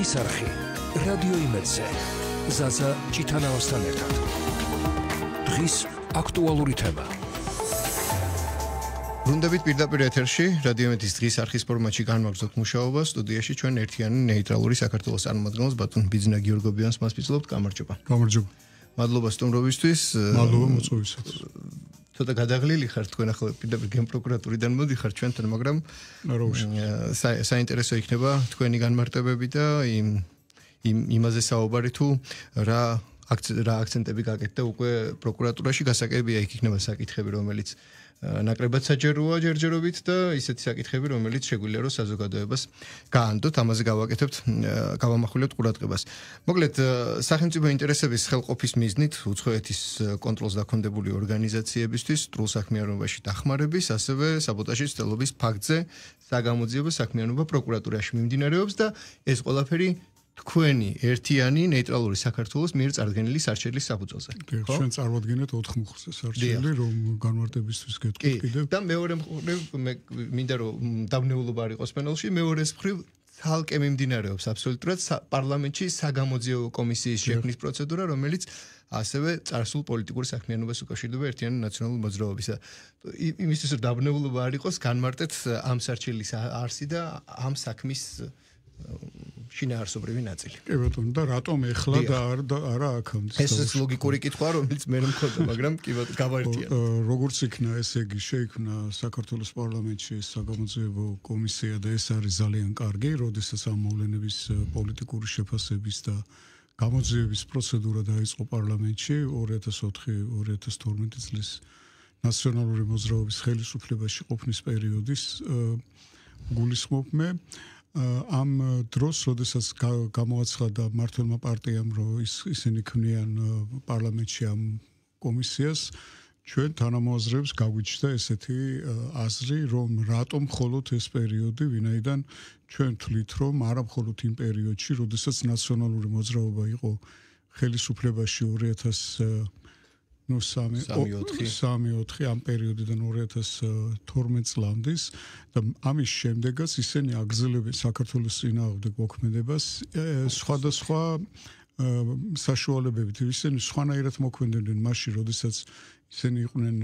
დღის არხი რადიო იმედზე ზაზა ჭიტანავასთან ერთად დღის აქტუალური თემა ბრუნდებით პირდაპირ ეთერში რადიო იმედის დღის არხის ფორმატში განვაგრძობთ მუშაობა სტუდიაში ჩვენ ერთიანი ნეიტრალური საქართველოს წარმომადგენლს ბატონ ბიძინა გიორგობიანს მასპინძლობთ. გამარჯობა. მადლობა სტუმრობისთვის. მადლობა მოწვევისათვის. ცოტა გადაღლილი ხარ თქვენ ახლა პირდაპირ გენპროკურატურიდან მოდიხარ ჩვენთან, მაგრამ საინტერესო იქნება თქვენი განმარტებები და იმაზე საუბარი თუ რა აქცენტები გაკეთდა უკვე პროკურატურაში გასაკეთებია იქ იქნება საკითხები რომელიც ნაკლებად საჯაროა ჯერჯერობით და ისეთი საკითხები რომელიც შეგვიძლია რომ საზოგადოებას გაანდოთ ამაზე გავამახვილებთ ყურადღებას. მოკლედ სახელმწიფო ინტერესების ხელყოფის მიზნით უცხოეთის კონტროლს დაქვემდებული ორგანიზაციებისთვის სტრულ-საქმიანობაში დახმარების ასევე საბოტაჟის ცდელობის ფაქტზე საგამოძიებო საქმიანობა პროკურატურაში მიმდინარეობს და ეს ყველაფერი თქვენი ერთიანი ნეიტრალური საქართველოს მიერ წარდგენილი სარჩელის საფუძველზე. ხო? ჩვენ წარვადგენთ 4 მუხლზე სარჩელი, რომ განმარტებისთვის გეტყვით კიდევ. და მეორე მხრივ მე მინდა რომ დავნეულობა არ იყოს პანელში, მეორე მხრივ თალკე მიმდინარეობს აბსოლუტურად პარლამენტში საგამოძიებო კომისიის შექმნის პროცედურა, რომელიც ასევე წარსულ პოლიტიკურ საქმიანობას უკავშირდება ერთიანი ნაციონალური მოძრაობისა. იმისთვის რომ დავნეულობა არ იყოს, განმარტეთ ამ სარჩელის არსი და ამ საქმის შინაარსობრივი ნაწილი. კი ბატონო, და რატომ ეხლა და არა აქამდე? ეს ლოგიკური კითხვაა, რომელიც მე მქონდა, მაგრამ კი ბატონო, გავაერთიანე. როგორც იქნა, ესე იგი, შეიქმნა საქართველოს პარლამენტში საგამოძიებო კომისია და ეს არის ძალიან კარგი, როდესაც ამ მოვლენების პოლიტიკური შეფასების და გამოძიების პროცედურა დაიწყო პარლამენტში 2004-2012 წლის ნაციონალური მოძრაობის ხელისუფლებაში ყოფნის პერიოდის გულისხმობ მე ამ დროს, როდესაც გამოაცხადა მმართველმა პარტიამ, რომ ისინი ქმნიან პარლამენტში ამ კომისიას, ჩვენ თანამოაზრეებს გაგვიჩნდა ესეთი აზრი, რომ რატომ მხოლოდ ეს პერიოდი, ვინაიდან ჩვენ თვლით, რომ არა მხოლოდ იმ პერიოდში, როდესაც ნაციონალური მოძრაობა იყო ხელისუფლებაში 2003-4 ამ პერიოდიდან 2012 წლამდის და ამის შემდეგაც ისინი აგრძელებენ საქართველოს წინააღმდეგ მოქმედებას სხვადასხვა საშუალებებით. ისინი სხვანაირად მოქმედებდნენ მაშინ, როდესაც ისინი იყვნენ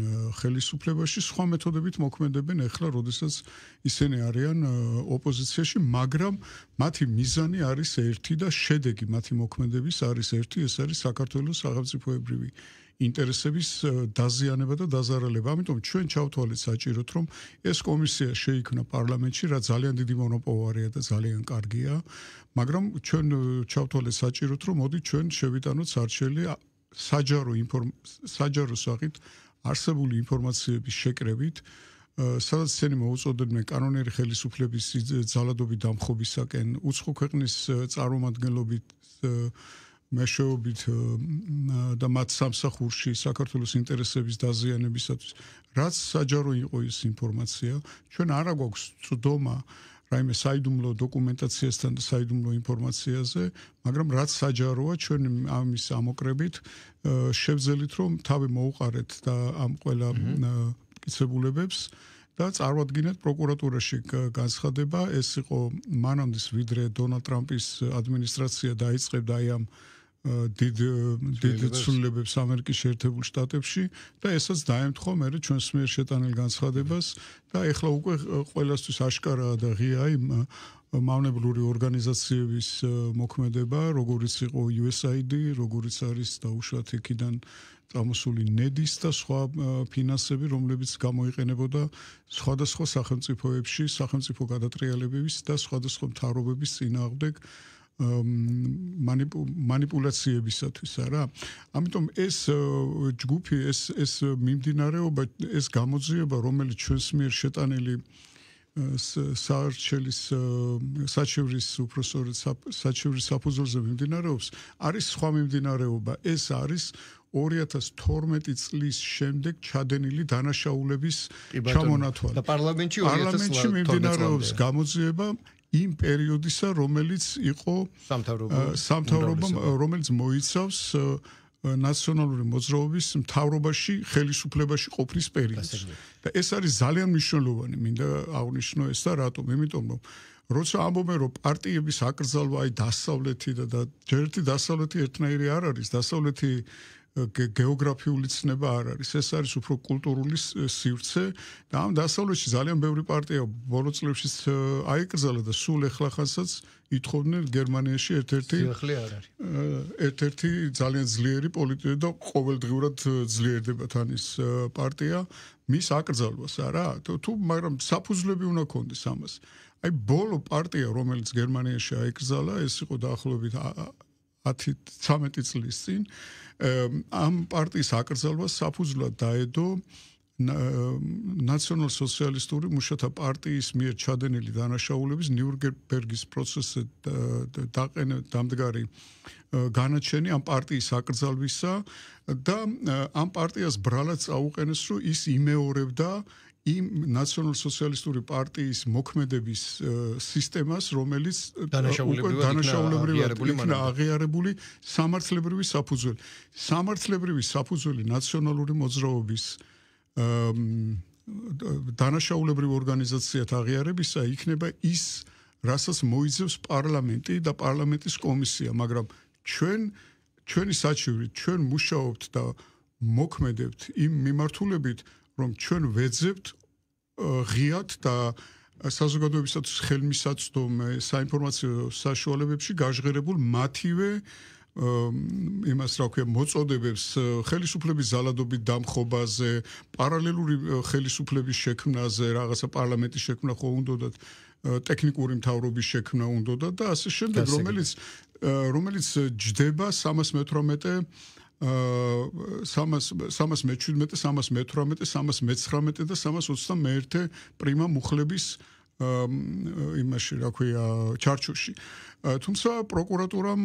ხელისუფლებაში, სხვა მეთოდებით მოქმედებენ ახლა, როდესაც ისინი არიან ოპოზიციაში, მაგრამ მათი მიზანი არის ერთი და შედეგი მათი მოქმედების არის ერთი, ეს არის საქართველოს სახელმწიფოებრივი ინტერესების დაზიანება და დაზარალება. ამიტომ ჩვენ ჩავთვალეთ საჭიროდ, რომ ეს კომისია შეიქმნა პარლამენტში, რა ძალიან დიდი მონოპოვარია და ძალიან კარგია, მაგრამ ჩვენ ჩავთვალეთ საჭიროდ, რომ მოდი ჩვენ შევიტანოთ სარჩელი საჯარო სახით არსებული ინფორმაციების შეკრებით, სადაც ისინი მოუწოდებდნენ კანონიერი ხელისუფლების ძალადობის დამხობისაკენ, უცხო ქვეყნის წარმომადგენლობით მეშვეობით და მათ სამსახურში საქართველოს ინტერესების დაზიანებისათვის, რაც საჯარო იყო ეს ინფორმაცია, ჩვენ არა გვაქვს წვდომა რაიმე საიდუმლო დოკუმენტაციასთან და საიდუმლო ინფორმაციაზე, მაგრამ რაც საჯაროა, ჩვენ ამის ამოკრებით შევძელით, რომ თავი მოუყარეთ და ამ ყველა მტკიცებულებებს და წარვადგინეთ პროკურატურაში განცხადება. ეს იყო მანამდე ვიდრე დონალდ ტრამპის ადმინისტრაცია დაიწყებდა აი ამ დიდ ცვლილებებს ამერიკის შეერთებულ შტატებში და ესაც დაემთხვა მერე ჩვენს მიერ შეტანილ განცხადებას და ეხლა უკვე ყველასთვის აშკარაა და ღია იმ მავნებლური ორგანიზაციების მოქმედება, როგორიც იყო USAID, როგორიც არის დაუშვათ იქიდან წამოსული NEDIS და სხვა ფინანსები, რომლებიც გამოიყენებოდა სხვადასხვა სახელმწიფოებში, სახელმწიფო გადატრიალებების და სხვადასხვა მთავრობების წინააღმდეგ манипуляციებისათვის არა. ამიტომ ეს ჯგუფი, ეს მიმდინარეობა, ეს გამოძიება, რომელიც ჩვენს მიერ შეტანილი საჩევრის საფუძველზე მიმდინარეობს, არის სხვა მიმდინარეობა. ეს არის 2012 წლის შემდეგ ჩადენილი დანაშაულების ჩამონათვალი. და პარლამენტში მიმდინარეობს გამოძიება იმ პერიოდისა, რომელიც იყო სამთავრობამ, რომელიც მოიცავს ნაციონალური მოძრაობის მთავრობაში, ხელისუფლებაში ყოფნის პერიოდს. და ეს არის ძალიან მნიშვნელოვანი, მინდა აღვნიშნო ეს და რატომ? იმიტომ რომ როცა ამბობენ რომ პარტიების აკრძალვა აი დასავლეთი და ერთი დასავლეთი ერთნაირი არ არის, დასავლეთი გეოგრაფიული ცნება არ არის, ეს არის უფრო კულტურული სივრცე და ამ დასავლეთში ძალიან ბევრი პარტია ბოლო წლებშიც აიკრძალა და სულ ეხლახანსაც ითხოვდნენ გერმანიაში ერთ-ერთი ძალიან ძლიერი პოლიტიკა და ყოველდღიურად ძლიერდება თან ის პარტია მის აკრძალვას არა თუ მაგრამ საფუძვლები უნდა ქონდეს ამას აი ბოლო პარტია რომელიც გერმანიაში აიკრძალა ეს იყო დაახლოებით 10-13 წლის წინ ამ პარტიის აკრძალვას საფუძვლად დაედო ნაციონალ-სოციალისტური მუშათა პარტიის მიერ ჩადენილი დანაშაულების ნიურნბერგის პროცესზე დამდგარი განაჩენი ამ პარტიის აკრძალვისა და ამ პარტიას ბრალად წაუყენეს რომ ის იმეორებდა იმ ნაციონალ-სოციალისტური პარტიის მოქმედების სისტემას, რომელიც დანაშაულებრივად იქნა აღიარებული სამართლებრივი საფუძველი. სამართლებრივი საფუძველი ნაციონალური მოძრაობის დანაშაულებრივ ორგანიზაციად აღიარებისა იქნება ის, რასაც მოიძებს პარლამენტი და პარლამენტის კომისია, მაგრამ ჩვენი საჩივრით, ჩვენ მუშაობთ და მოქმედებთ იმ მიმართულებით, რომ ჩვენ ვეძებთ ღიად და საზოგადოებისათვის ხელმისაწვდომ საინფორმაციო საშუალებებში გაჟღერებულ მათივე იმას რა ქვია მოწოდებებს ხელისუფლების ზალადობით დამხობაზე, პარალელური ხელისუფლების შექმნაზე, რაღაცა პარლამენტის შექმნა ხო უნდათ, ტექნიკური მთავრობის შექმნა უნდათ და ასე შემდეგ, რომელიც ჯდება 318 317, 318, 319 და 321 პრიმა მუხლების იმაში რა ქვია ჩარჩოში. თუმცა პროკურატურამ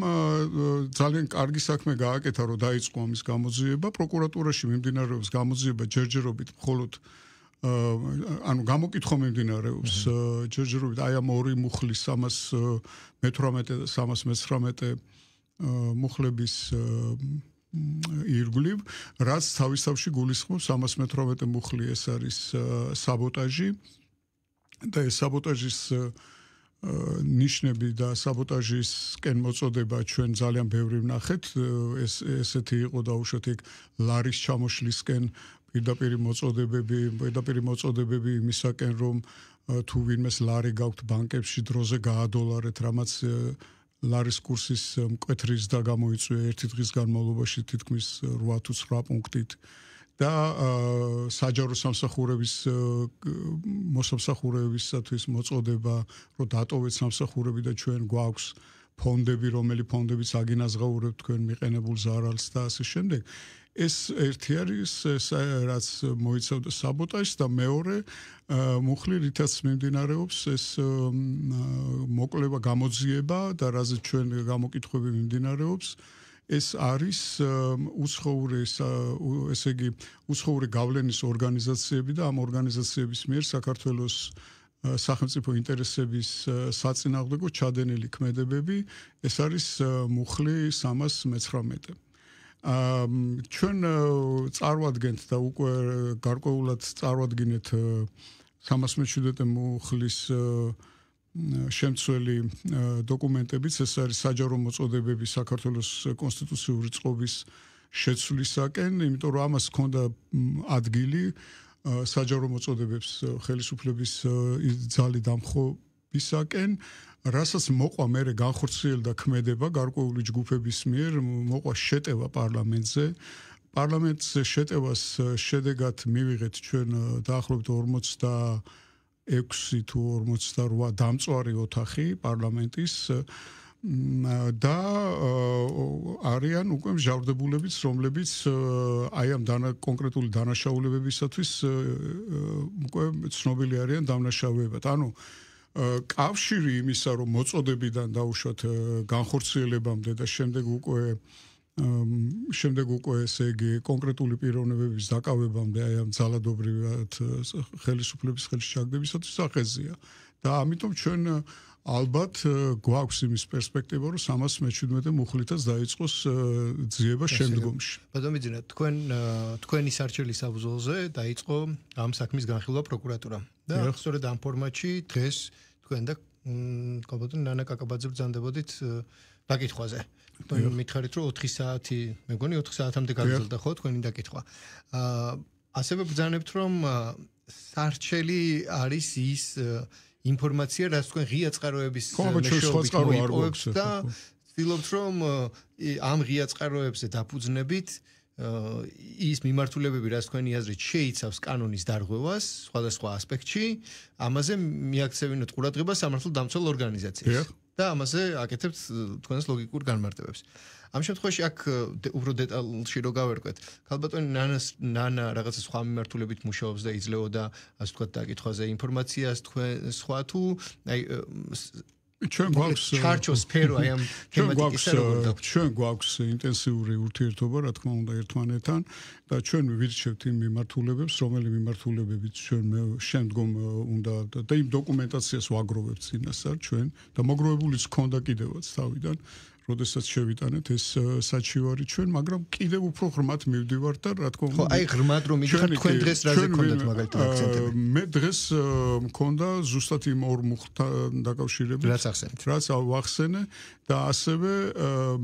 ძალიან კარგი საქმე გააკეთა, რომ დაიწყო ამის გამოძიება. პროკურატურაში მიმდინარეობს გამოძიება ჯერჯერობით მხოლოდ ანუ გამოკითხვა მიმდინარეობს ჯერჯერობით აი ამ ორი მუხლის 318 და 319 მუხლების ირგვლივ, რაც თავისთავში გულისხმობს 318 მუხლი ეს არის საბოტაჟი და ეს საბოტაჟის ნიშნები და საბოტაჟისკენ მოწოდება ჩვენ ძალიან ბევრი ვნახეთ, ესეთი იყო დაუშვათ იქ ლარის ჩამოშლისკენ პირდაპირ მოწოდებები იმისაკენ რომ თუ ვინმეს ლარი გაქვთ ბანკებში დროზე გაადოლარეთ, რამაც ლარის კურსის მკვეთრის და გამოიწვია ერთი დღის განმავლობაში თითქმის 8 თუ 9 პუნქტით და საჯარო სამსახურების მოსამსახურეებისათვის მოწოდება, რომ დატოვეთ სამსახურები და ჩვენ გვაქვს ფონდები, რომელი ფონდებიც აგინაზღაურებთ თქვენ მიყენებულ ზარალს და ასე შემდეგ. ეს ერთი არის რაც მოიცავდა საბოტაჟს და მეორე მუხლი რითაც მიმდინარეობს ეს მოკლება გამოძიება და რაზეც ჩვენ გამოკითხვები მიმდინარეობს ეს არის უცხოური გავლენის ორგანიზაციები და ამ ორგანიზაციების მიერ საქართველოს სახელმწიფო ინტერესების საწინააღმდეგო ჩადენილი ქმედებები ეს არის მუხლი 319 ჩვენ წარვადგენთ და უკვე გარკვეულად წარვადგინეთ 317 მუხლის შემცველი დოკუმენტებიც ეს არის საჯარო მოწოდებები საქართველოს კონსტიტუციური წყობის შეცვლისაკენ, იმიტომ რომ ამას ჰქონდა ადგილი საჯარო მოწოდებებს ხელისუფლების ძალი დამხობისაკენ, რასაც მოყვა მერე განხორციელდა ქმედება გარკვეული ჯგუფების მიერ, მოყვა შეტევა პარლამენტზე. პარლამენტზე შეტევას შედეგად მივიღეთ ჩვენ დაახლოებით 46 თუ 48 დამწვარი ოთახი პარლამენტის და არიან უკვე მსჯავრდებულებიც, რომლებიც აი ამ კონკრეტული დანაშაულებებისათვის უკვე ცნობილი არიან დამნაშავეებად. ანუ კავშირი იმისა, რომ მოწოდებიდან დაუშვათ განხორციელებამდე და შემდეგ უკვე ესე იგი კონკრეტული პიროვნებების დაკავებამდე აი ამ ძალადობრივად ხელისუფლების ხელში ჩაგდებისათვის ახეზია. და ამიტომ ჩვენ ალბათ გვაქვს იმის პერსპექტივა, რომ 317 მუხლითაც დაიწყოს ძიება შემდგომში. ბატონო მიძინა, თქვენი სარჩელის საფუძველზე დაიწყო ამ საქმის განხილვა პროკურატურამ. და სწორედ ამ ფორმატში დღეს თქვენ და კაბატონ ნანა კაკაბაძე ბრძანდებოდით დაკითხვაზე. თქვენ მითხარით რომ 4 საათი, მე მგონი 4 საათამდე გაგრძელდა ხო თქვენი დაკითხვა. ასევე ბრძანებთ რომ სარჩელი არის ის ინფორმაცია, რაც თქვენ ღია წყაროების მეშვეობით მოიპოვებთ და ვცდილობთ რომ ამ ღია წყაროებზე დაფუძნებით ის მიმართულებები, რაც თქვენი აზრით შეიცავს კანონის დარღვევას სხვადასხვა ასპექტში, ამაზე მიაქცევინოთ ყურადღებას სამართალ დამცველ ორგანიზაციებს და ამაზე აკეთებთ თქვენს ლოგიკურ განმარტებებს. ამ შემთხვევაში აქ უფრო დეტალში რო გავერკვეთ, ქალბატონი ნანა რაღაცა სხვა მიმართულებით მუშაობს და იძლეოდა ასე ვთქვათ დაკითხვაზე ინფორმაციას თქვენ სხვა თუ აი ჩვენ გვაქვს ჩარჩო სფერო აი ამ თემატიკისა როგორ ჩვენ გვაქვს ინტენსიური ურთიერთობა რა თქმა უნდა ერთმანეთთან და ჩვენ ვირჩევთ იმ მიმართულებებს რომელი მიმართულებებით ჩვენ შემდგომ უნდა და იმ დოკუმენტაციას ვაგროვებთ წინასწარ ჩვენ და მოგროვებულიც ქონდა კიდევაც თავიდან როდესაც შევიტანეთ ეს საჩივარი ჩვენ, მაგრამ კიდევ უფრო ღრმად მივდივართ და რა თქმა უნდა. ხო, აი ღრმად რომ მიდიხართ თქვენ დღეს რაზე გქონდათ მაგალითად აქცენტები? მე დღეს მქონდა ზუსტად იმ ორ მუხტთან დაკავშირებით. რაც ახსენეთ. რაც ვახსენე და ასევე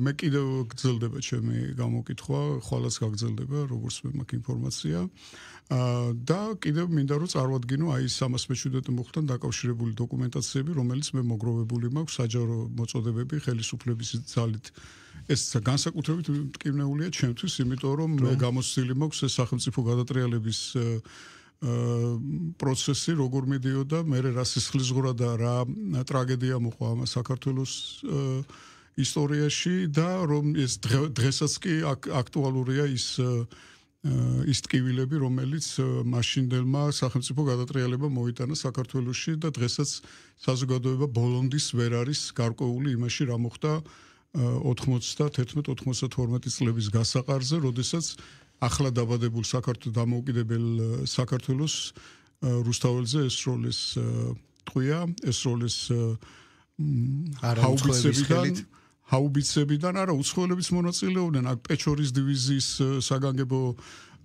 მე კიდევ გრძელდება ჩემი გამოკითხვა, ხვალაც გაგრძელდება, როგორც მე მაქვს ინფორმაცია. და კიდევ მინდა რომ წარვადგინო აი 317 მუხტთან დაკავშირებული დოკუმენტაციები, რომელიც მე მოგროვებული მაქვს საჯარო მოწოდებები ხელისუფლების ძალით. ეს განსაკუთრებით მტკივნეულია ჩემთვის, იმიტომ რომ მე გამოცდილი მაქვს ეს სახელმწიფო გადატრიალების პროცესი როგორ მიდიოდა, მე რა სისხლისღვრა და რა ტრაგედია მოყვა ამ საქართველოს ისტორიაში და რომ ეს დღესაც კი აქტუალურია ის ტკივილები, რომელიც მაშინდელმა სახელმწიფო გადატრიალება მოიტანა საქართველოში და დღესაც საზოგადოება ბოლონდის ვერ არის გარკვეული იმაში, რა მოხდა 91-92 წლების გასაყარზე, როდესაც ახლა დაბადებულ დამოუკიდებელ საქართველოს რუსთაველზე ესროლეს ტყვია, ესროლეს ჰაუბიცებიდან არა უცხოელებიც მონაწილეობდნენ, აქ პეჩორის დივიზიის საგანგებო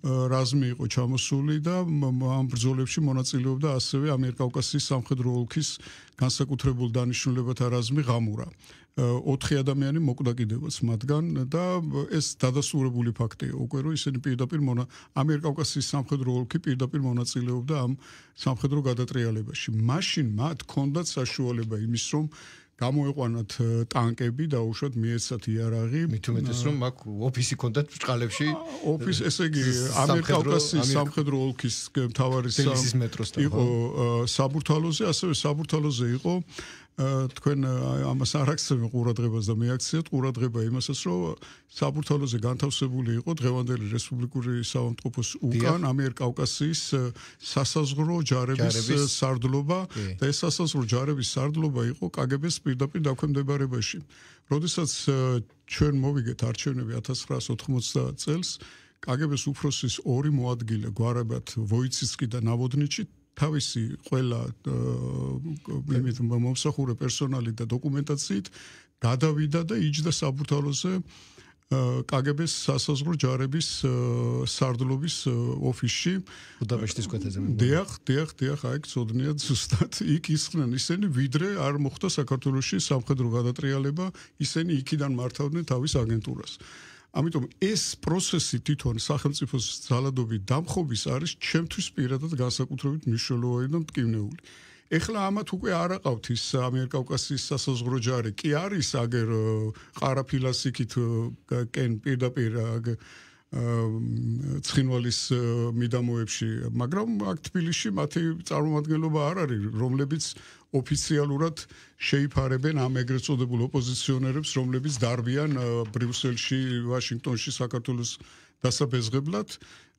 რაზმი იყო ჩამოსული და ამ ბრძოლებში მონაწილეობდა ასევე ამიერკავკასიის სამხედრო ოლქის განსაკუთრებულ დანიშნულებათა რაზმი ღამურა. 4 ადამიანი მოკვდა კიდევაც მათგან და ეს დადასტურებული ფაქტია უკვე რომ ისინი პირდაპირ ამიერკავკასიის სამხედრო ოლქი პირდაპირ მონაწილეობდა ამ სამხედრო გადატრიალებაში. მაშინ მათ ჰქონდათ საშუალება იმის რომ გამოეყვანათ ტანკები და უშუალოდ მიეცათ იარაღი. მით უმეტეს რომ აქ ოფისი ჰქონდათ ბრჭყალებში. ოფისი, ესე იგი ამიერკავკასიის სამხედრო ოლქის მთავარი იყო საბურთალოზე, ასევე საბურთალოზე იყო თქვენ ამას არ აქცევენ ყურადღებას და მიაქციათ ყურადღება იმასაც, რომ საბურთალოზე განთავსებული იყო დღევანდელი რესპუბლიკური საავადმყოფოს უკან ამიერკავკასიის სასაზღვრო ჯარების სარდლობა და ეს სასაზღვრო ჯარების სარდლობა იყო კგბ-ს პირდაპირ დაქვემდებარებაში. როდესაც ჩვენ მოვიგეთ არჩევნები 1990 წელს, კგბ-ს უფროსის 2 მოადგილე გვარებად ვოიციცკი და ნავოდნიჩი თავისი ყველა მომსახურე პერსონალი და დოკუმენტაციით გადავიდა და იჯდა საბურთალოზე კგბ-ს სასაზღვრო ჯარების სარდლობის ოფისში ბუდაპეშტის კვეთაზე. დიახ, აი წოდნიათ ზუსტად იქ ისხდნენ ისინი, ვიდრე არ მოხდა საქართველოში სამხედრო გადატრიალება, ისინი იქიდან მართავდნენ თავის აგენტურას. ამიტომ ეს პროცესი თვითონ სახელმწიფოს ძალადობით დამხობის არის ჩემთვის პირადად განსაკუთრებით მნიშვნელოვანი და მტკივნეული. ეხლა ამათ უკვე არ აყავთ ის ამიერკავკასიის სასაზღვრო ჯარი, კი არის აგერ ყარაფილას იქით კენ პირდაპირ ცხინვალის მიდამოებში, მაგრამ აქ თბილისში მათი წარმომადგენლობა არ არის, რომლებიც ოფიციალურად შეიფარებენ ამ ეგრეთ წოდებულ ოპოზიციონერებს, რომლებიც დარბიან ბრიუსელში, ვაშინგტონში საქართველოს დასაბეზღებლად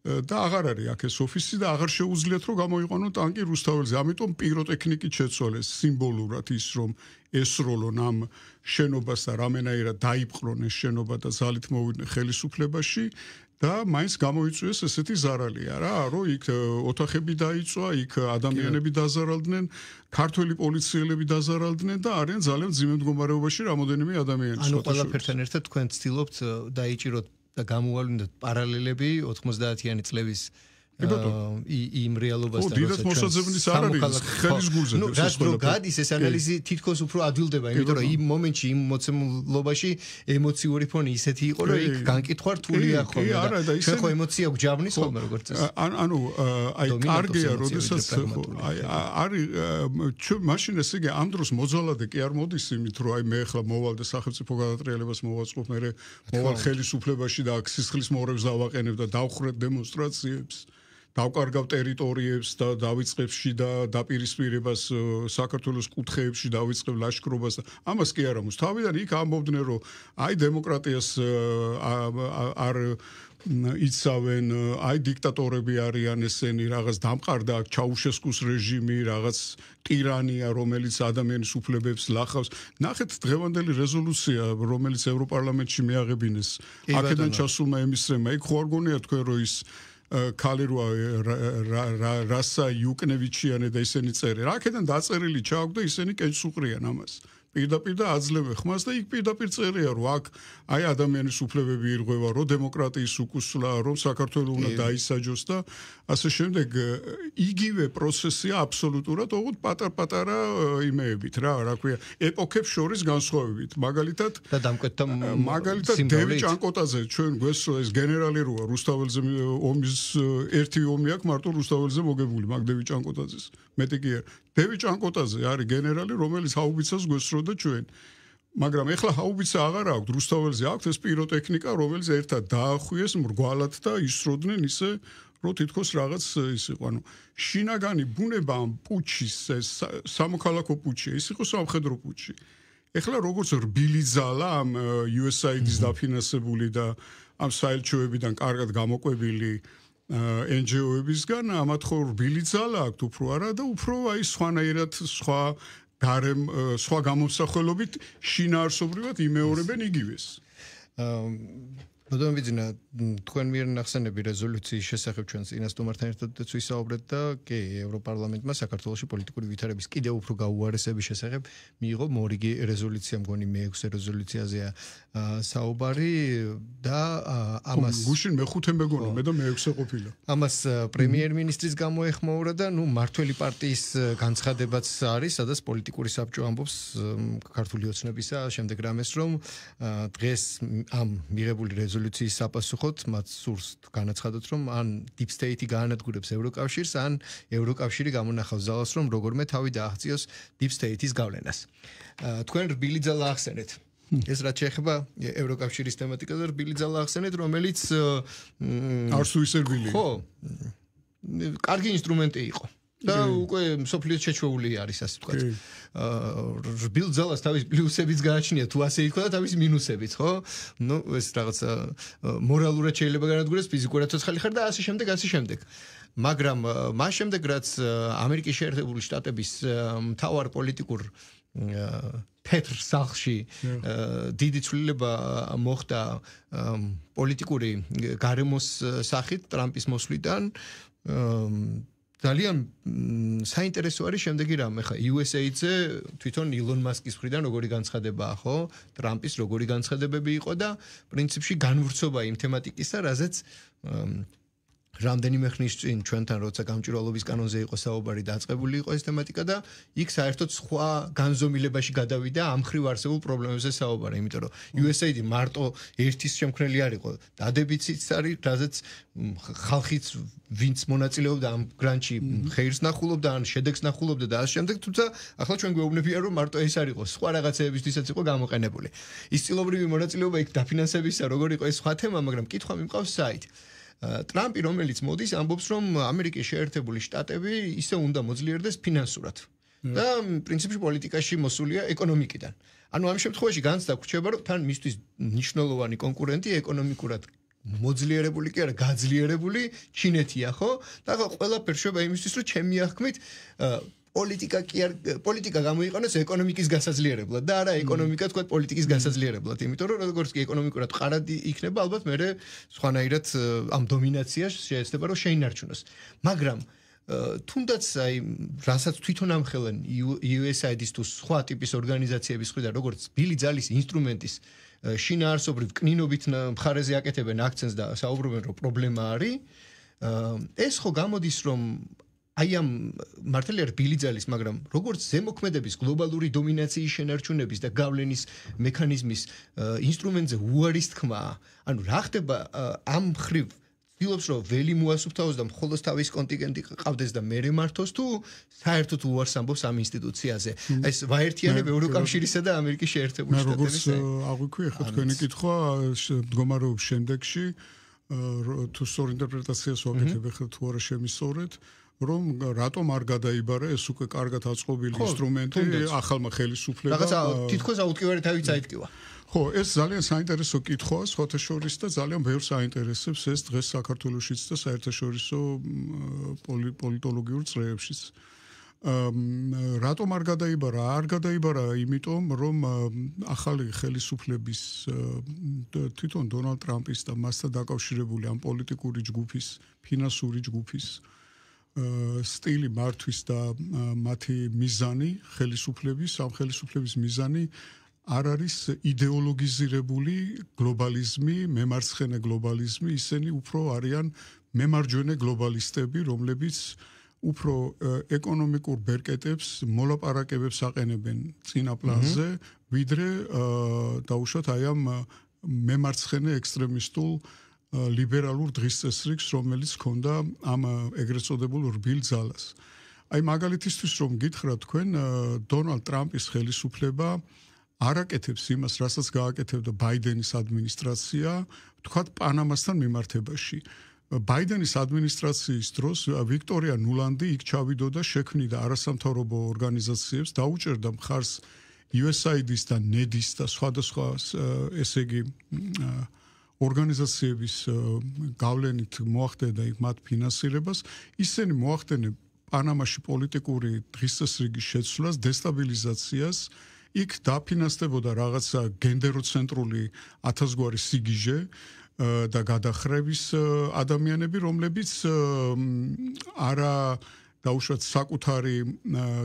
და აღარ არის აქ ეს ოფისი და აღარ შეუძლიათ რომ გამოიყვანონ ტანკი რუსთაველზე. ამიტომ პიროტექნიკით შეცვალეს სიმბოლურად ის რომ ესროლონ ამ შენობას და რამენაირად დაიპყრონ ეს შენობა და ძალით მოვიდნენ ხელისუფლებაში და მაინც გამოიწვიეს ესეთი ზარალია რა, რომ იქ ოთახები დაიწვა, იქ ადამიანები დაზარალდნენ, ქართველი პოლიციელები დაზარალდნენ და არიან ძალიან მძიმე მდგომარეობაში რამოდენიმე ადამიანი. ანუ ყველაფერთან ერთად თქვენ ცდილობთ დაიჭიროთ და გამოავლინოთ პარალელები 90-იანი წლების იმ რეალობასთან როცა მოსაძებნის არ არის ხელის გულზე რაც რო გადის ეს ანალიზი თითქოს უფრო ადვილდება იმიტომ რომ იმ მომენტში იმ მოცემულობაში ემოციური ფონი ისეთი იყო რომ იქ განკითხვა რთულია ხოლმე და ჩვენ ხო ემოცია გვჯაბნის ხოლმე როგორც წესი ანუ აი კარგია როდესაც არის ჩვენ მაშინ ესე იგი ამ დროს მოძალადე კი არ მოდის იმით რომ აი მე ახლა მოვალ და სახელმწიფო გადატრიალებას მოვაწყობ მე მოვალ ხელისუფლებაში და აქ სისხლის მორევს დავაყენებ და დავხრებ დემონსტრაციებს დავკარგავ ტერიტორიებს და დავიწყებ შიდა დაპირისპირებას საქართველოს კუთხეებში დავიწყებ ლაშქრობას და ამას კი არ ამოს თავიდან იქ ამბობდნენ რომ აი დემოკრატიას არ იცავენ აი დიქტატორები არიან ესენი რაღაც დამყარდა ჩაუშესკუს რეჟიმი რაღაც ტირანია რომელიც ადამიანის უფლებებს ლახავს ნახეთ დღევანდელი რეზოლუცია რომელიც ევროპარლამენტში მიაღებინეს აქედან ჩასულმა ემისრებმა იქ ხო არ გონია თქვენ რომ ის ქალი რასა იუკნევიჩიანე და ისინი წერენ. აქედან დაწერილი ჩააქვს და ისინი კენჭს უყრიან ამას. პირდაპირ და აძლევენ ხმას და იქ პირდაპირ წერია რომ აქ აი ადამიანის უფლებები ირღვევა, რომ დემოკრატიის უკუსლა, რომ საქართველო უნდა დაისაჯოს და ასე შემდეგ იგივე პროცესია აბსოლუტურად ოღონდ პატარ-პატარა იმეებით რა ქვია, ეპოქებს შორის განსხვავებით. მაგალითად და დამკვეთთა მაგალითად დევი ჭანკოტაძე ჩვენ გვესწრო ეს გენერალი როა რუსთაველზე ომის ერთი ომი აქვს მარტო რუსთაველზე მოგებული მაგ დევი ჭანკოტაძეს. მეტი კი არა. დევი ჭანკოტაძე არის გენერალი რომელიც ჰაუბიცას გვესწროდა ჩვენ. მაგრამ ეხლა ჰაუბიცა აღარ აქვს რუსთაველზე აქვს ეს პიროტექნიკა რომელიც ერთად დაახვიეს მრგვალად და ისროდნენ ისე რომ თითქოს რაღაც ის იყო ანუ შინაგანი ბუნება ამ პუჩის ეს სამოქალაქო პუჩი ის იყო სამხედრო პუჩი. ეხლა როგორც რბილი ძალა ამ USAID-ის დაფინანსებული და ამ საელჩოებიდან კარგად გამოყვებილი NGO-ებისგან ამათ ხო რბილი ძალა აქვს უფრო არა და უფრო აი სხვანაირად სხვა გამომსახველობით შინაარსობრივად იმეორებენ იგივეს. ბატონო ბიძინა, თქვენ მიერ ნახსენები რეზოლუციის შესახებ ჩვენ წინასწარმეტთან ერთად ვისაუბრეთ და კი ევროპარლამენტმა საქართველოში პოლიტიკური ვითარების კიდევ უფრო გაუარესების შესახებ მიიღო მორიგი რეზოლუცია, მგონი მე-6 რეზოლუციაზეა საუბარი და ამას გუშინ მე-5 მეგონა, მე და მე-6 ყოფილა. ამას პრემიერ-მინისტრის გამოეხმაურა და ნუ მართველი პარტიის განცხადებაც არის, სადაც პოლიტიკური საბჭო ამბობს ქართული ოცნებისა შემდეგ რამეს რომ დღეს ამ მიღებული რეზოლუციის საპასუხოდ მათ სურს განაცხადოთ რომ ან Deep State-ი გაანადგურებს ევროკავშირს ან ევროკავშირი გამონახავს ძალას რომ როგორმე თავი დააღწიოს Deep State-ის გავლენას. თქვენ რბილი ძალა ახსენეთ. ეს რაც შეეხება ევროკავშირის თემატიკაზე რბილი ძალა ახსენეთ რომელიც არც თუ ისე რბილი. ხო. კარგი ინსტრუმენტი იყო. და უკვე სოფლიოს შეჩვეული არის ასე ვთქვათ. რბილ ძალას თავის პლუსებიც გააჩნია თუ ასე ითქვა და თავის მინუსებიც, ხო? ნუ ეს რაღაცა მორალურად შეიძლება განადგურდეს, ფიზიკურად ცოცხალი ხარ და ასე შემდეგ. მაგრამ მას შემდეგ რაც ამერიკის შეერთებული შტატების მთავარ პოლიტიკურ თეთრ სახლში დიდი ცვლილება მოხდა პოლიტიკური გარემოს სახით ტრამპის მოსვლიდან ძალიან საინტერესო არის შემდეგი რამ. ეხა USAID-ზე თვითონ ილონ მასკის მხრიდან როგორი განცხადებაა, ხო? ტრამპის როგორი განცხადებები იყო და პრინციპში განვრცობა იმ თემატიკისა, რაზეც რამდენიმე ხნის წინ ჩვენთან როცა გამჭვირვალობის კანონზე იყო საუბარი დაწყებული იყო ეს თემატიკა და იქ საერთოდ სხვა განზომილებაში გადავიდა ამ ხრივ არსებულ პრობლემებზე საუბარი, იმიტომ რომ USAID მარტო ერთის შემქმნელი არ იყო, დადებითიც არის, რაზეც ხალხიც ვინც მონაწილეობდა ამ გრანტში ხეირს ნახულობდა ან შედეგს ნახულობდა და ასე შემდეგ, თუმცა ახლა ჩვენ გვეუბნებიან რომ მარტო ეს არ იყო, სხვა რაღაცეებისთვისაც იყო გამოყენებული. ის წილობრივი მონაწილეობა იქ დაფინანსებისა როგორ იყო ეს სხვა თემა, მაგრამ კითხვა მიმყავს საით. ტრამპი რომელიც მოდის ამბობს რომ ამერიკის შეერთებული შტატები ისე უნდა მოძლიერდეს ფინანსურად და პრინციპში პოლიტიკაში მოსულია ეკონომიკიდან. ანუ ამ შემთხვევაში განცდა გვრჩება რომ თან მისთვის მნიშვნელოვანი კონკურენტი ეკონომიკურად მოძლიერებული კი არა გაძლიერებული ჩინეთია, ხო? და ახლა ყველაფერი შეება იმისთვის რომ ჩემი აღქმით პოლიტიკა გამოიყენოს ეკონომიკის გასაძლიერებლად და არა ეკონომიკა თქვა პოლიტიკის გასაძლიერებლად, იმიტომ რომ როგორც კი ეკონომიკურად ყარადი იქნება, ალბათ მე სხვანაირად ამ დომინაციას შეეცდება რომ შეინარჩუნოს. მაგრამ თუნდაც აი რასაც თვითონ ამხელენ USAID-ის თუ სხვა ტიპის ორგანიზაციების მხრიდან როგორც ბილი ძალის ინსტრუმენტის შინაარსობრივ კნინობით მხარეზე აკეთებენ აქცენტს და საუბრობენ რომ პრობლემა არის ეს ხო გამოდის რომ აი ამ მართალია რბილი ძალის, მაგრამ როგორც ზემოქმედების გლობალური დომინაციის შენარჩუნების და გავლენის მექანიზმის ინსტრუმენტზე უარის თქმა, ანუ რა ხდება ამ ხრივ ცდილობს რომ ველი მოასუფთავოს და მხოლოდ თავის კონტინგენტი ყავდეს და მერე მართოს თუ საერთოდ უარს ამბობს ამ ინსტიტუციაზე. ეს ვაერთიანებ ევროკავშირისა და ამერიკის შეერთებული შტატების. როგორც აღვიქვი, ახლა თქვენი კითხვა მდგომარეობს შემდეგში, თუ სწორ ინტერპრეტაციას ვაკეთებ, ახლა თუ არა შემისწორეთ, რომ რატომ არ გადაიბარა ეს უკვე კარგად აწყობილი ინსტრუმენტი ახალმა ხელისუფლებამ. რაღაცა თითქოს აუტკივარით ავიც აიტკივა. ხო, ეს ძალიან საინტერესო კითხვაა, სხვათა შორის და ძალიან ბევრს აინტერესებს ეს დღეს საქართველოშიც და საერთაშორისო პოლიტოლოგიურ წრეებშიც. რატომ არ გადაიბარა? არ გადაიბარა იმიტომ, რომ ახალი ხელისუფლების თვითონ დონალდ ტრამპის და მასთან დაკავშირებული ამ პოლიტიკური ჯგუფის, ფინანსური ჯგუფის სტილი მართვის და მათი მიზანი ხელისუფლების, ამ ხელისუფლების მიზანი არ არის იდეოლოგიზირებული გლობალიზმი, მემარცხენე გლობალიზმი, ისინი უფრო არიან მემარჯვენე გლობალისტები, რომლებიც უფრო ეკონომიკურ ბერკეტებს, მოლაპარაკებებს აყენებენ წინა პლანზე, ვიდრე დაუშვათ აი ამ მემარცხენე ექსტრემისტულ ლიბერალურ დღისწესრიგს, რომელიც ჰქონდა ამ ეგრეთ წოდებულ რბილ ძალას. აი მაგალითისთვის რომ გითხრათ თქვენ, დონალდ ტრამპის ხელისუფლება არ აკეთებს იმას, რასაც გააკეთებდა ბაიდენის ადმინისტრაცია, თქვათ პანამასთან მიმართებაში. ბაიდენის ადმინისტრაციის დროს ვიქტორია ნულანდი იქ ჩავიდოდა, შექმნიდა არასამთავრობო ორგანიზაციებს, დაუჭერდა მხარს USAID-ის და NED-ის და სხვადასხვა ესე იგი ორგანიზაციების გავლენით მოახდენდა იქ მათ ფინანსირებას, ისინი მოახდენენ პანამაში პოლიტიკური დღისწესრიგის შეცვლას, დესტაბილიზაციას, იქ დაფინანსდებოდა რაღაცა გენდეროცენტრული ათასგვარი სიგიჟე და გადახრების ადამიანები, რომლებიც არა დაუშვათ საკუთარი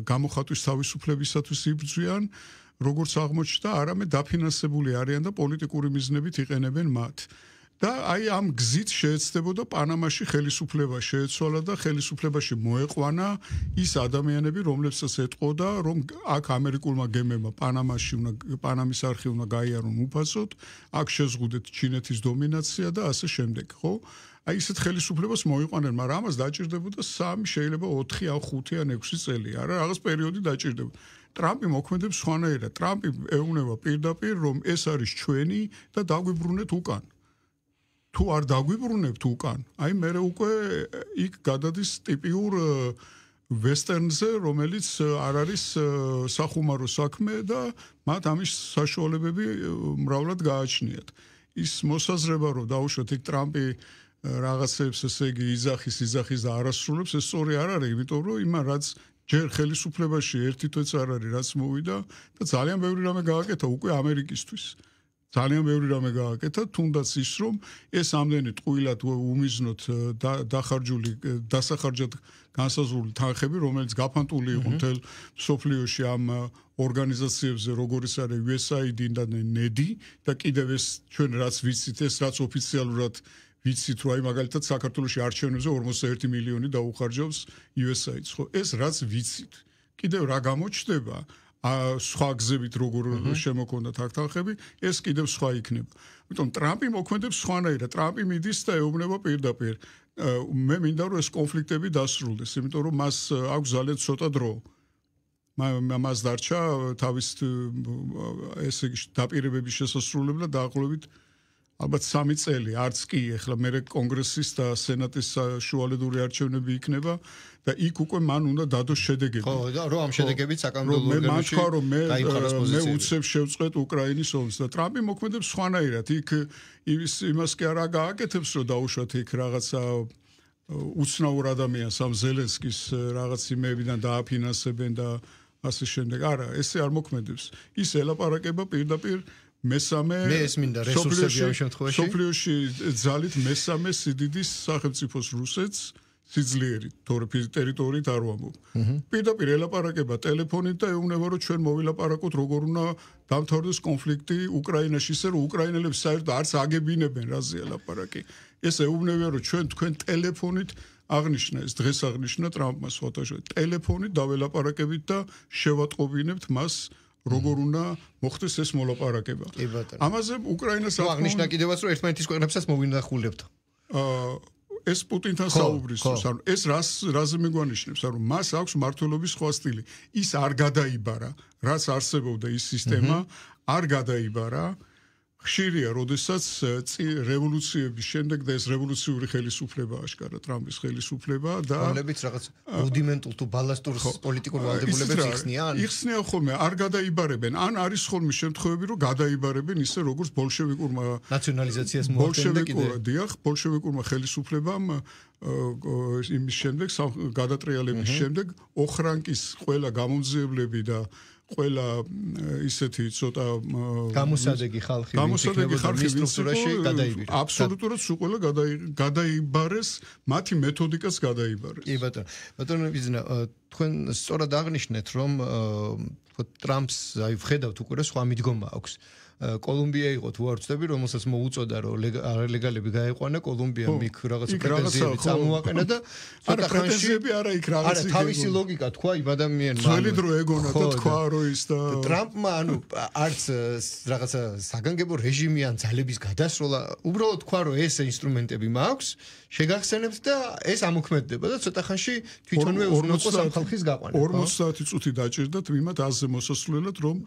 გამოხატვის თავისუფლებისათვის იბრძვიან, როგორც აღმოჩნდა, არამედ დაფინანსებული არიან და პოლიტიკური მიზნებით იყენებენ მათ. და აი ამ გზით შეეცდებოდა პანამაში ხელისუფლება შეეცვალა და ხელისუფლებაში მოეყვანა ის ადამიანები, რომლებსაც ეტყოდა, რომ აქ ამერიკულმა გემებმა პანამის არხი უნდა გაიარონ უფასოდ, აქ შეზღუდეთ ჩინეთის დომინაცია და ასე შემდეგ, ხო? აი ისეთ ხელისუფლებას მოიყვანენ, მაგრამ ამას დაჭირდებოდა 3, შეიძლება 4 ან 5 ან 6 წელი, არა, რაღაც პერიოდი დაჭირდებოდა. ტრამპი მოქმედებს სხვანაირად. ტრამპი ეუბნება პირდაპირ, რომ ეს არის ჩვენი და დაგვიბრუნეთ უკან. თუ არ დაგვიბრუნებთ უკან, აი მე უკვე იქ გადადის ტიპიურ ვესტერნზე, რომელიც არ არის სახუმარო საქმე და მათ ამის საშუალებები მრავლად გააჩნიათ. ის მოსაზრება, რომ დაუშვათ იქ ტრამპი რაღაცებს ესე იგი იძახის და არასრულებს, ეს სწორი არ არის, იმიტომ რომ იმან რაც ჯერ ხელისუფლებაში ერთი თვეც არ არის, რაც მოვიდა და ძალიან ბევრი რამე გააკეთა უკვე ამერიკისთვის. ძალიან ბევრი რამე გააკეთა, თუნდაც ის რომ ეს ამდენი ტყუილად უმიზნოთ დახარჯული, დასახარჯად განსაზღვრული თანხები, რომელიც გაფანტული იყო მთელ მსოფლიოში ამ ორგანიზაციებზე, როგორიც არის USAID და NED და კიდევ ეს ჩვენ რაც ვიცით, ეს რაც ოფიციალურად ვიცით, რომ აი მაგალითად საქართველოში არჩევნებზე 41 მილიონი დაუხარჯავს USAID-ს, ხო? ეს რაც ვიცით. კიდევ რა გამოჩნდება? სხვა გზებით როგორ შემოქონდა თანხები, ეს კიდევ სხვა იქნება. ამიტომ ტრამპი მოქმედებს სხვანაირად. ტრამპი მიდის და ეუბნება პირდაპირ. მე მინდა რომ ეს კონფლიქტები დასრულდეს, იმიტომ რომ მას აქვს ძალიან ცოტა დრო. მას დარჩა თავის ესე იგი დაპირებების შესასრულებლად დაახლოებით ალბათ 3 წელი, არც კი, ეხლა მე კონგრესის და სენატის საშუალედური არჩევნები იქნება და იქ უკვე მან უნდა დადოს შედეგები. ხო, და რომ ამ შედეგებით საკანონმდებლო ორგანოში დაიხაროს პოზიციები. მე უცებ შევწყვეტ უკრაინის ომს და ტრამპი მოქმედებს სხვანაირად. იქ იმას კი არა გააკეთებს, რომ დაუშვათ იქ რაღაცა უცნაურ ადამიანს ამ ზელენსკის რაღაც იმეებიდან დააფინანსებენ და ასე შემდეგ. არა, ესე არ მოქმედებს. ის ელაპარაკება პირდაპირ მესამე სოფლიოში ძალით მესამე სიდიდის სახელმწიფოს რუსეთს, სიძლიერით, თორე ტერიტორიით არ ვამბობ. პირდაპირ ელაპარაკება ტელეფონით და ეუბნება რომ ჩვენ მოვილაპარაკოთ როგორ უნდა დამთავრდეს კონფლიქტი უკრაინაში, ისე რომ უკრაინელებს საერთოდ არც აგებინებენ რაზეა ლაპარაკი. ეს ეუბნება რომ ჩვენ თქვენ ტელეფონით აღნიშნა ეს დღეს აღნიშნა ტრამპმა სხვათაშორის ტელეფონით დაველაპარაკებით და შევატყობინებთ მას როგორ უნდა მოხდეს ეს მოლაპარაკება. ამაზე უკრაინას აღნიშნა კიდევაც რომ ერთმანეთის ქვეყნებსაც მოვინახულებთ. ეს პუტინთან საუბრისთვის, ანუ ეს რაზე მეგვანიშნებს, ანუ მას აქვს მართლობის სხვა სტილი. ის არ გადაიბარა, რაც არსებობდა ის სისტემა, არ გადაიბარა. ხშირია, როდესაც რევოლუციების შემდეგ და ეს რევოლუციური ხელისუფლება აშკარა ტრამპის ხელისუფლება და რომლებიც რაღაც რუდიმენტულ თუ ბალასტურ პოლიტიკურ ვალდებულებებს იხსნიან. იხსნიან ხოლმე, არ გადაიბარებენ, ან არის ხოლმე შემთხვევები, რომ გადაიბარებენ ისე როგორც ბოლშევიკურმა ნაციონალიზაციას მოახდენდა კიდე. დიახ, ბოლშევიკურმა ხელისუფლებამ იმის შემდეგ გადატრიალების შემდეგ ოხრანკის ყველა გამომძიებლები და ყველა ისეთი ცოტა გამოსადეგი ხალხი სტრუქტურაში გადაიბირა. აბსოლუტურად სულ ყველა გადაიბარეს, მათი მეთოდიკაც გადაიბარეს. კი ბატონო ბიზნა, თქვენ სწორად აღნიშნეთ, რომ ტრამპს აი ვხედავთ უკვე რა სხვა მიდგომა აქვს. კოლუმბია იყო თუ არ ვწდები, რომელსაც მოუწოდა რომ არალეგალები გაეყვანა კოლუმბიამ იქ რაღაც პრეტენზიები წამოაყენა და არა პრეტენზიები არა იქ რაღაც არა თავისი ლოგიკა თქვა იმ ადამიანმა ძველი დრო ეგონა და თქვა რომ ის და ტრამპმა ანუ არც რაღაცა საგანგებო რეჟიმი ან ძალების გადასროლა უბრალოდ თქვა რომ ეს ინსტრუმენტები მაქვს შეგახსენებთ და ეს ამოქმედდება და ცოტა ხანში თვითონვე უზრუნველყოს ამ ხალხის გაყვანა 50 წუთი დაჭირდა თვიმად აზზე მოსასვლელად რომ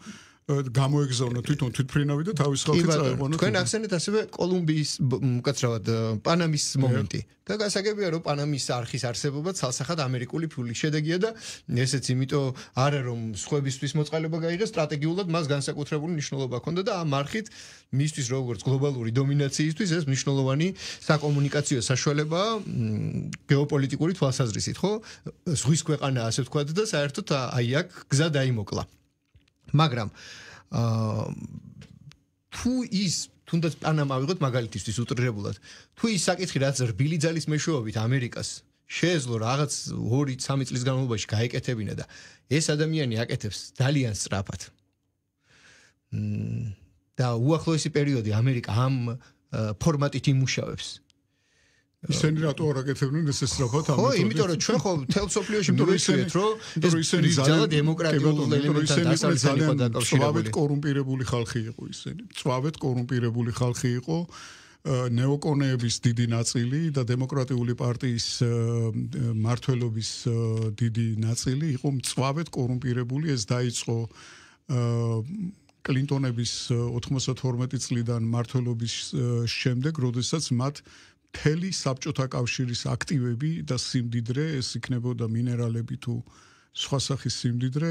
გამოეგზავნა თვითონ თვითფრინავი და თავის ხალხი წაეყვანა. თქვენ ახსენეთ ასევე კოლუმბიის უკაცრავად პანამის მომენტი. და გასაგებია რომ პანამის არხის არსებობა ცალსახად ამერიკული ფულის შედეგია და ესეც იმიტომ არა რომ სხვებისთვის მოწყალება გაიღეს, სტრატეგიულად მას განსაკუთრებული მნიშვნელობა ჰქონდა და ამ არხით მისთვის როგორც გლობალური დომინაციისთვის ეს მნიშვნელოვანი საკომუნიკაციო საშუალებაა გეოპოლიტიკური თვალსაზრისით, ხო? ზღვის ქვეყანაა ასე ვთქვათ და საერთოდ აი აქ გზა დაიმოკლა. მაგრამ თუ ის თუნდაც პანამა ავიღოთ მაგალითისთვის უტრირებულად თუ ის საკითხი რაც რბილი ძალის მეშვეობით ამერიკას შეეძლო რაღაც 2-3 წლის განმავლობაში გაეკეთებინა და ეს ადამიანი აკეთებს ძალიან სწრაფად და უახლოესი პერიოდი ამერიკა ამ ფორმატით იმუშავებს ისინი რატო არ აკეთებდნენ ეს სწრაფად ამიტომ ხო იმიტომ რომ ჩვენ ხო თელ სოფლიოში მივეცეთ რომ ისინი ძალიან დემოკრატიულ ელემენტთან დასავლეთთან იყო დაკავშირებული კორუმპირებული ხალხი იყო ისინი მწვავედ კორუმპირებული ხალხი იყო ნეოკონეების დიდი ნაწილი და დემოკრატიული პარტიის მმართველობის დიდი ნაწილი იყო მწვავედ კორუმპირებული ეს დაიწყო კლინტონების 92 წლიდან მმართველობის შემდეგ როდესაც მათ მთელი საბჭოთა კავშირის აქტივები და სიმდიდრე, ეს იქნებოდა მინერალები თუ სხვა სახის სიმდიდრე,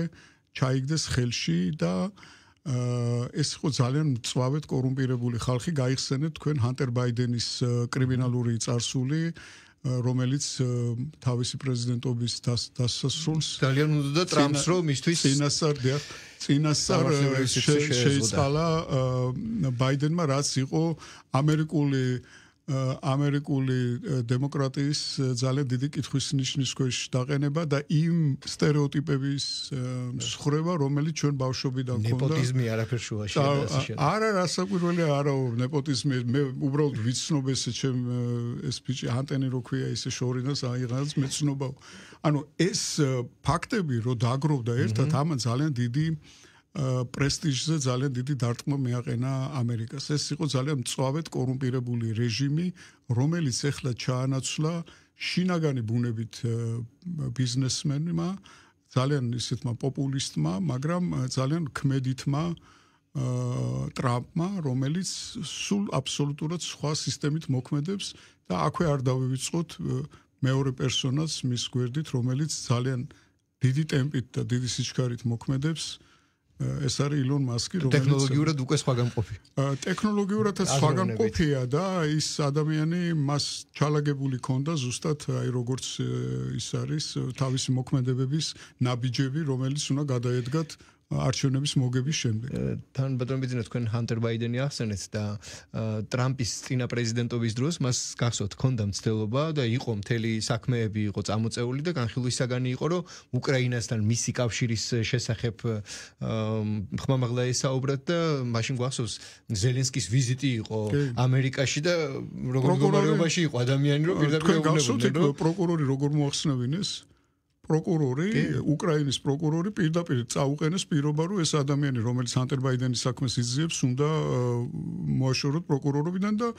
ჩაიგდეს ხელში და ეს იყო ძალიან მწვავედ კორუმპირებული ხალხი, გაიხსენეთ თქვენ ჰანტერ ბაიდენის კრიმინალური წარსული, რომელიც თავისი პრეზიდენტობის დასასრულს ძალიან უნდა ტრამპს რომ მისთვის წინასწარ შეიწყალა ბაიდენმა, რაც იყო ამერიკული დემოკრატიის ძალიან დიდი კითხვის ნიშნის ქვეშ დაყენება და იმ სტერეოტიპების მსხრევა, რომელიც ჩვენ ბავშვობიდან ჰქონდა. ნეპოტიზმი არაფერ შუაში არა, რასაკვირველია, არა ნეპოტიზმი, მე უბრალოდ ვიცნობ ესე ჩემ ეს ბიჭი ანტენი რო ქვია ისე შორიდან აიღած მეცნობავ. ანუ ეს ფაქტები რო დაგროვდა ერთად, ამან ძალიან დიდი პრესტიჟზე ძალიან დიდი დარტყმა მიაყენა ამერიკას. ეს იყო ძალიან მწვავედ კორუმპირებული რეჟიმი, რომელიც ეხლა ჩაანაცვლა შინაგანი ბუნებით ბიზნესმენმა, ძალიან ისეთმა პოპულისტმა, მაგრამ ძალიან ქმედითმა ტრამპმა, რომელიც სულ აბსოლუტურად სხვა სისტემით მოქმედებს და აქვე არ დავივიწყოთ მეორე პერსონას მის გვერდით, რომელიც ძალიან დიდი ტემპით და დიდი სიჩქარით მოქმედებს. ეს არის ილონ მასკი, რომელიც ტექნოლოგიურად უკვე სხვაგანყოფი. ტექნოლოგიურადაც სხვაგანყოფია და ის ადამიანი მას ჩალაგებული ქონდა ზუსტად აი როგორც ის არის თავისი მოქმედებების ნაბიჯები, რომელიც უნდა გადაედგათ არჩევნების მოგების შემდეგ. თან ბატონო ბიძინა თქვენ ჰანტერ ბაიდენი ახსენეთ და ტრამპის წინა პრეზიდენტობის დროს მას გახსოვთ ჰქონდა მცდელობა და იყო მთელი საქმეები იყო წამოწეული და განხილვის საგანი იყო რომ უკრაინასთან მისი კავშირის შესახებ ხმამაღლა ესაუბრათ და მაშინ გახსოვს ზელენსკის ვიზიტი იყო ამერიკაში და როგორ მდგომარეობაში იყო ადამიანი რომ პირდაპირ გახსოვთ პროკურორი როგორ მოახსნევინეს პროკურორი უკრაინის პროკურორი პირდაპირ წაუყენეს პირობა რომ ეს ადამიანი რომელიც ჰანტერ ბაიდენის საქმეს იძიებს უნდა მოაშოროთ პროკურორობიდან და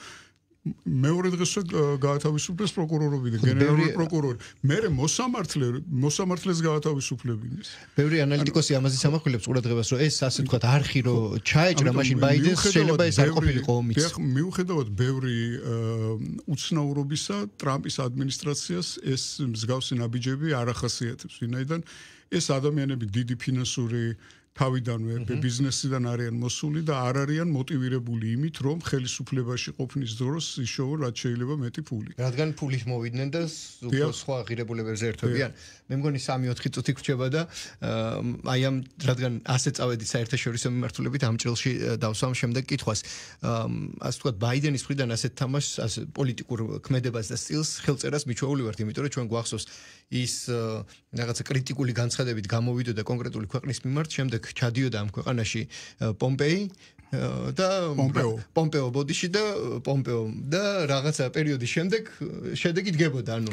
მეორე დღესვე გაათავისუფლეს პროკურორობიდან გენერალური პროკურორი მერე მოსამართლეს გაათავისუფლებინეს ბევრი ანალიტიკოსი ამაზე სამახვილებს ყურადღებას რომ ეს ასე ვთქვათ არხი რომ ჩაეჭრა მაშინ ბაიდენს შეიძლება ეს არ ყოფილიყო ომიც მიუხედავად ბევრი უცნაურობისა ტრამპის ადმინისტრაციას ეს მსგავსი ნაბიჯები არ ახასიათებს ვინაიდან ეს ადამიანები დიდი ფინანსური თავიდანვე ბიზნესიდან არიან მოსული და არ არიან მოტივირებული იმით, რომ ხელისუფლებაში ყოფნის დროს იშოვონ რაც შეიძლება მეტი ფული. რადგან ფულით მოვიდნენ და სხვა ღირებულებებზე ერთვებიან. მე მგონი 3-4 წუთი გვჭება და აი ამ რადგან ასე წავედით საერთაშორისო მიმართულებით ამ ჭრილში დავსვამ შემდეგ კითხვას. ასე ვთქვათ ბაიდენის მხრიდან ასეთ თამაშს, ასე პოლიტიკურ ქმედებას და სტილს ხელწერას მიჩვეული ვართ, იმიტომ რომ ჩვენ გვახსოვს ის რაღაცა კრიტიკული განცხადებით გამოვიდოდა კონკრეტული ქვეყნის მიმართ, შემდეგ ჩადიოდა ამ ქვეყანაში პომპეი და პომპეო ბოდიში და პომპეო და რაღაცა პერიოდის შემდეგ შედეგი დგებოდა ანუ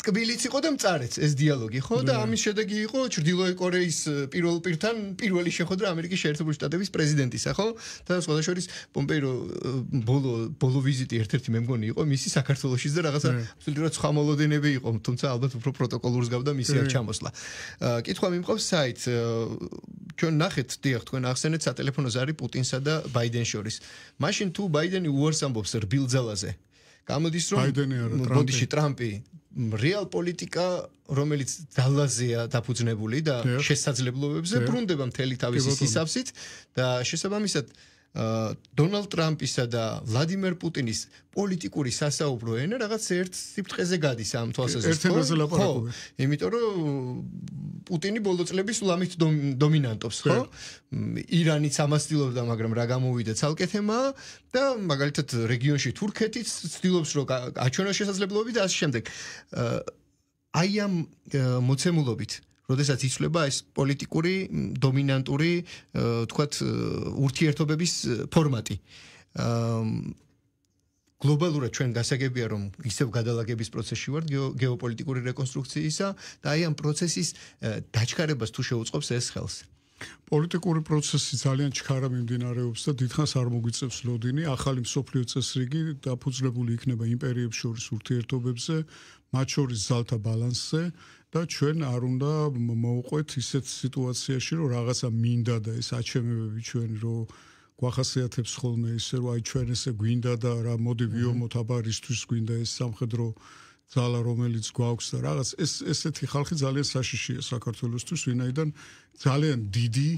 ტკბილიც იყო და მწარეც ეს დიალოგი ხო და ამის შედეგი იყო ჩრდილოეთ კორეის პირველ პირთან პირველი შეხვედრა ამერიკის შეერთებული შტატების პრეზიდენტისა ხო და სხვა შორის პომპეი ბოლო ვიზიტი ერთ-ერთი მე მგონი იყო მისი საქართველოშიც და რაღაცა აბსოლუტურად სხვა მოლოდინები იყო თუმცა ალბათ უფრო პროტოკოლურს გავდა მისი არ ჩამოსვლა კითხვა მიმყავს საით ჩვენ ნახეთ დიახ თქვენ ახსენეთ სატელეფონო ზარი პუტინსა და ბაიდენს შორის. მაშინ თუ ბაიდენი უარს ამბობს რბილ ძალაზე. გამოდის რომ ბოდიში ტრამპი რეალ პოლიტიკა რომელიც ძალაზეა დაფუძნებული და შესაძლებლობებზე ბრუნდება მთელი თავისი სისავსით და შესაბამისად დონალდ ტრამპისა და ვლადიმერ პუტინის პოლიტიკური სასაუბრო ენა რაღაც ერთ სიფრთხეზე გადის ამ თვალსაზრისით. ხო, იმიტომ რომ პუტინი ბოლო წლების ულამით დომინანტობს, ხო? ირანიც ამას ცდილობდა, მაგრამ რა გამოვიდა ცალკე თემაა და მაგალითად რეგიონში თურქეთიც ცდილობს რომ აჩვენოს შესაძლებლობები და ასე შემდეგ. აი ამ მოცემულობით როდესაც იცვლება ეს პოლიტიკური დომინანტური თქვათ ურთიერთობების ფორმატი. გლობალურად ჩვენ გასაგებია რომ ისევ გადალაგების პროცესში ვართ გეოპოლიტიკური რეკონსტრუქციისა და აი ამ პროცესის დაჩქარებას თუ შეუწყობს ეს ხელს. პოლიტიკური პროცესი ძალიან ჩქარა მიმდინარეობს და დიდხანს არ მოგვიწევს ლოდინი. ახალი მსოფლიო წესრიგი დაფუძნებული იქნება იმპერიებს შორის ურთიერთობებზე, მათ შორის ძალთა ბალანსზე და ჩვენ არ უნდა მოვყვეთ ისეთ სიტუაციაში, რომ რაღაცა მინდა და ეს აჩემებები ჩვენი რომ გვახასიათებს ხოლმე ისე რომ აი ჩვენ ესე გვინდა და რა მოდი ვიომოთ აბარისთვის გვინდა ეს სამხედრო ძალა რომელიც გვაქვს და რაღაც ესეთი ხალხი ძალიან საშიშია საქართველოსთვის ვინაიდან ძალიან დიდი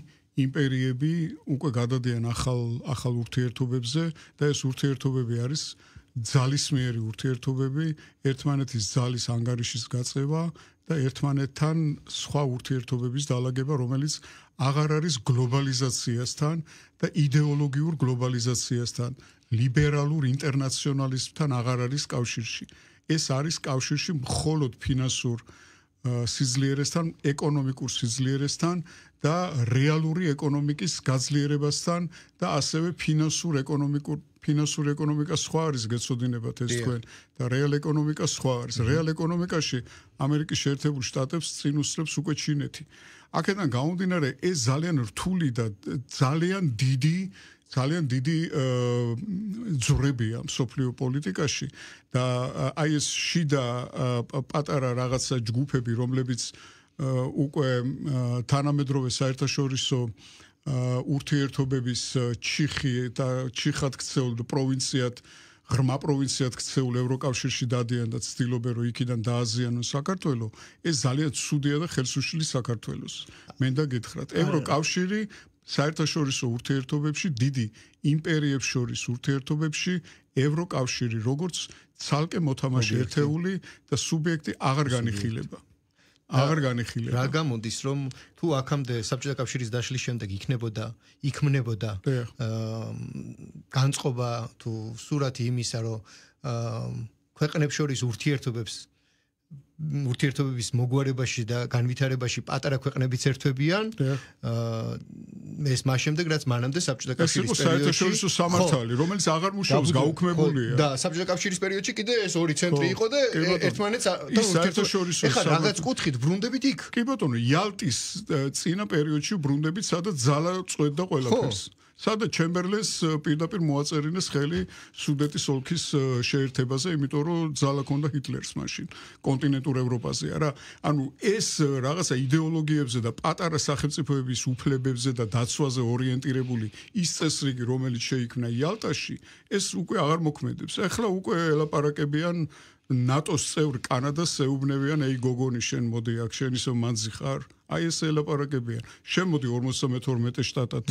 იმპერიები უკვე გადადიან ახალ ურთიერთობებზე და ეს ურთიერთობები არის ძალისმიერი ურთიერთობები ერთმანეთის ძალის ანგარიშის გაწევა და ერთმანეთთან სხვა ურთიერთობების დალაგება რომელიც აღარ არის გლობალიზაციასთან და იდეოლოგიურ გლობალიზაციასთან ლიბერალურ ინტერნაციონალიზმთან აღარ არის კავშირში ეს არის კავშირში მხოლოდ ფინანსურ სიძლიერესთან ეკონომიკურ სიძლიერესთან და რეალური ეკონომიკის გაძლიერებასთან და ასევე ფინანსურ ეკონომიკა სხვა არის გეცოდინებათ ეს თქვენ და რეალ ეკონომიკა სხვა არის რეალ ეკონომიკაში ამერიკის შეერთებულ შტატებს წინ უსწრებს უკვე ჩინეთი აქედან გამომდინარე ეს ძალიან რთული და ძალიან დიდი ძვრებია მსოფლიო პოლიტიკაში და აი ეს შიდა პატარა რაღაცა ჯგუფები რომლებიც უკვე თანამედროვე საერთაშორისო ურთიერთობების ჩიხი და ჩიხად ქცეულ პროვინციად ღრმა პროვინციად ქცეულ ევროკავშირში დადიან და ცდილობენ რომ იქიდან დააზიანონ საქართველოს ეს ძალიან ცუდია და ხელსუშლი საქართველოს მინდა გითხრათ ევროკავშირი საერთაშორისო ურთიერთობებში დიდი იმპერიებს შორის ურთიერთობებში ევროკავშირი როგორც ცალკე მოთამაშე ერთეული და სუბიექტი აღარ განიხილება აღარ განიხილება. რა გამოდის რომ თუ აქამდე საბჭოთა კავშირის დაშლის შემდეგ იქმნებოდა განწყობა თუ სურათი იმისა რომ ქვეყნებს შორის ურთიერთობების მოგვარებაში და განვითარებაში პატარა ქვეყნებიც ერთვებიან ეს მას შემდეგ რაც მანამდე საბჭოთა კავშირის პერიოდში საერთაშორისო სამართალი რომელიც აღარ მუშაობს გაუქმებულია და საბჭოთა კავშირის პერიოდში კიდე ეს ორი ცენტრი იყო და ერთმანეთს საერთაშორისო ეხლა რაღაც კუთხით ბრუნდებით იქ კი ბატონო იალტის წინა პერიოდში ბრუნდებით სადაც ძალა წვეთდა ყველაფერს სადაც ჩემბერლენს პირდაპირ მოაწერინეს ხელი სუდეტის ოლქის შეერთებაზე, იმიტომ რომ ძალა ჰქონდა ჰიტლერს მაშინ კონტინენტურ ევროპაზე, არა? ანუ ეს რაღაცა იდეოლოგიებზე და პატარა სახელმწიფოების უფლებებზე და დაცვაზე ორიენტირებული ის წესრიგი, რომელიც შეიქმნა იალტაში, ეს უკვე აღარ მოქმედებს. ეხლა უკვე ელაპარაკებიან ნატოს წევრ კანადას ეუბნებიან, "ეი გოგონი, შენ მოდი აქ, შენ ისო მანძი ხარ." აი ეს ელაპარაკებიან. შენ მოდი 52 შტატად.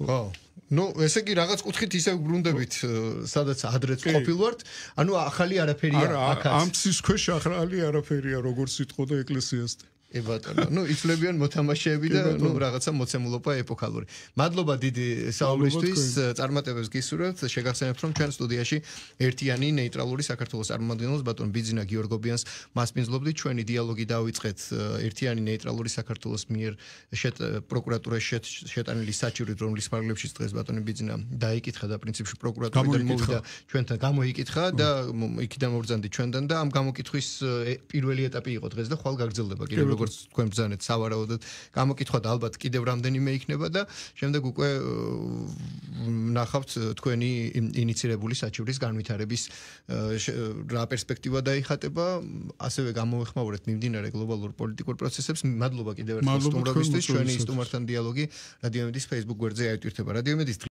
ხო. ნუ ესე იგი რაღაც კუთხით ისე ბრუნდებით, სადაც ადრეც ყოფილვართ. ანუ ახალი არაფერია აქაც. ამ ცის ქვეშ ახალი არაფერია, როგორც იტყოდა ეკლესიასთან. ბატონო, ნუ იცვლებიან მოთამაშეები და ნუ რაღაცა მოცემულობა ეპოქალური. მადლობა დიდი საუბრისთვის, წარმატებებს გისურვებთ. შეგახსენებთ, რომ ჩვენ სტუდიაში ერთიანი ნეიტრალური საქართველოს წარმომადგენელს ბატონ ბიძინა გიორგობიანს მასპინძლობდით. ჩვენი დიალოგი დავიწყეთ ერთიანი ნეიტრალური საქართველოს მიერ პროკურატურაში შეტანილი საჭიროებით, რომლის ფარგლებშიც დღეს ბატონი ბიძინა დაიკითხა და პრინციპში პროკურატურიდან მოვიდა ჩვენთან გამოიკითხა და იქიდან მოვბრძანდით ჩვენთან და ამ გამოკითხვის პირველი ეტაპი იყო დღეს და ხვალ გაგრძელდება კიდევ როგორც თქვენ ბრძანეთ სავარაუდოდ გამოკითხვა და ალბათ კიდევ რამდენიმე იქნება და შემდეგ უკვე ნახავთ თქვენი ინიცირებული საჩივრის განვითარების რა პერსპექტივა დაიხატება ასევე გამოეხმაურეთ მიმდინარე გლობალურ პოლიტიკურ პროცესებს. მადლობა კიდევ ერთხელ სტუმრობისთვის. ჩვენი სტუმართან დიალოგი რადიო იმედის Facebook გვერდზე აიტვირთება. რადიო იმედის